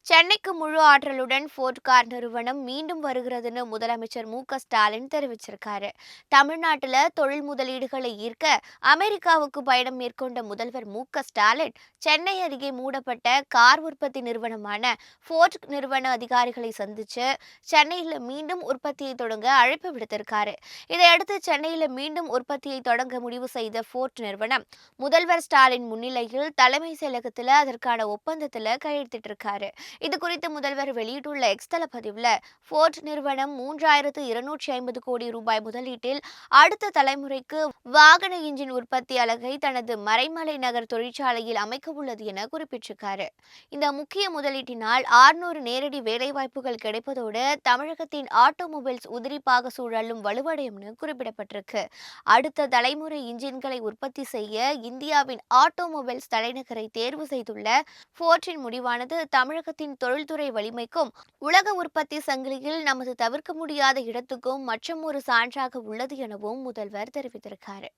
சென்னைக்கு முழு ஆற்றலுடன் ஃபோர்ட் கார் நிறுவனம் மீண்டும் வருகிறதுன்னு முதலமைச்சர் மு.க. ஸ்டாலின் தெரிவிச்சிருக்காரு. தமிழ்நாட்டில் தொழில் முதலீடுகளை ஈர்க்க அமெரிக்காவுக்கு பயணம் மேற்கொண்ட முதல்வர் மு.க. ஸ்டாலின் சென்னை அருகே மூடப்பட்ட கார் உற்பத்தி நிறுவனமான ஃபோர்ட் நிறுவன அதிகாரிகளை சந்திச்சு சென்னையில் மீண்டும் உற்பத்தியை தொடங்க அழைப்பு விடுத்திருக்காரு. இதையடுத்து சென்னையில் மீண்டும் உற்பத்தியை தொடங்க முடிவு செய்த ஃபோர்ட் நிறுவனம் முதல்வர் ஸ்டாலின் முன்னிலையில் தலைமை செயலகத்தில் அதற்கான ஒப்பந்தத்தில் கையெழுத்திட்டிருக்காரு. இது குறித்து முதல்வர் வெளியிட்டுள்ள எக்ஸ் தள பதிவில் ஃபோர்ட் நிறுவனம் 3250 கோடி ரூபாய் முதலீட்டில் அடுத்த தலைமுறைக்கு வாகன இன்ஜின் உற்பத்தி அலகை தனது மறைமலை நகர் தொழிற்சாலையில் அமைக்க உள்ளது என குறிப்பிட்டிருக்காரு. இந்த முக்கிய முதலீட்டினால் 600 நேரடி வேலைவாய்ப்புகள் கிடைப்பதோடு தமிழகத்தின் ஆட்டோமொபைல்ஸ் உதிரிப்பாக சூழலும் வலுவடையும்னு குறிப்பிடப்பட்டிருக்கு. அடுத்த தலைமுறை இன்ஜின்களை உற்பத்தி செய்ய இந்தியாவின் ஆட்டோமொபைல்ஸ் தலைநகரை தேர்வு செய்துள்ள ஃபோர்ட்டின் முடிவானது தமிழகத்தின் தொழில்துறை வலிமைக்கும் உலக உற்பத்தி சங்கிலியில் நமது தவிர்க்க முடியாத இடத்துக்கும் மற்றும் ஒரு சான்றாக உள்ளது எனவும் முதல்வர் தெரிவித்திருக்காரு.